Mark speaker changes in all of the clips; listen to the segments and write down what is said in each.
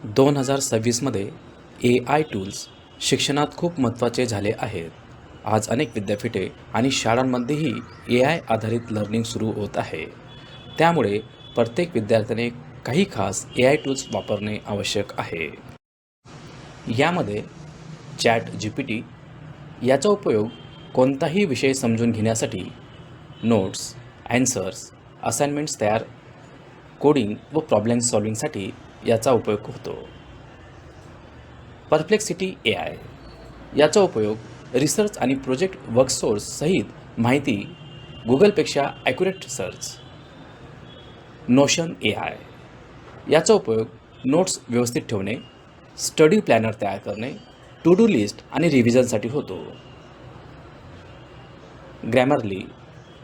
Speaker 1: 2026मध्ये AI tools शिक्षणात खूप महत्त्वाचे झाले आहेत. आज अनेक विद्यापीठे आणि शाळांमध्येही AI आधारित लर्निंग सुरू होत आहे. त्यामुळे प्रत्येक विद्यार्थ्याने काही खास AI टूल्स वापरणे आवश्यक आहे. यामध्ये ChatGPT याचा उपयोग कोणताही विषय समजून घेण्यासाठी, नोट्स, ॲन्सर्स, असाइनमेंट्स तयार, कोडिंग व प्रॉब्लेम सॉल्व्हिंगसाठी याचा उपयोग होतो. परप्लेक्सिटी AI याचा उपयोग रिसर्च आणि प्रोजेक्ट वर्कसोर्स सहित माहिती गुगलपेक्षा ॲक्युरेट सर्च. नोशन AI याचा उपयोग नोट्स व्यवस्थित ठेवणे, स्टडी प्लॅनर तयार करणे, टू डू लिस्ट आणि रिव्हिजनसाठी होतो. ग्रॅमरली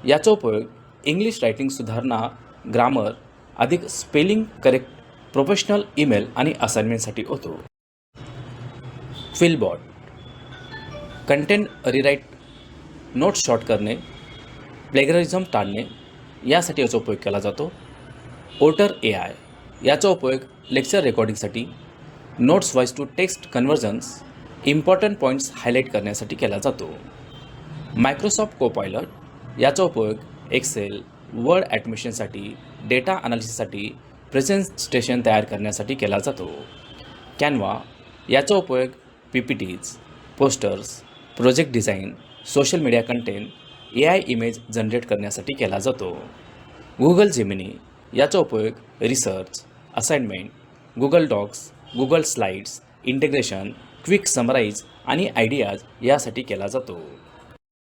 Speaker 1: याचा उपयोग इंग्लिश रायटिंग सुधारणा, ग्रामर, अधिक स्पेलिंग करेक्ट, प्रोफेशनल ईमेल आणि असाइनमेंटसाठी होतो. QuillBot content rewrite, notes short करणे, प्लेगरिझम टाळणे यासाठी याचा उपयोग केला जातो. ओटर AI याचा उपयोग लेक्चर रेकॉर्डिंगसाठी, notes voice to text conversions, important points highlight करण्यासाठी केला जातो. मायक्रोसॉफ्ट कोपायलट याचा उपयोग एक्सेल, वर्ड ॲडमिशनसाठी, डेटा अनालिसिससाठी, प्रेझेंटेशन तयार करण्यासाठी केला जातो. कॅनव्हा याचा उपयोग PPTs, posters, project design, social media content, AI image generate करण्यासाठी केला जातो. गुगल जेमिनी याचा उपयोग research, assignment, Google Docs, Google Slides, integration, quick summarise आणि आयडियाज यासाठी केला जातो.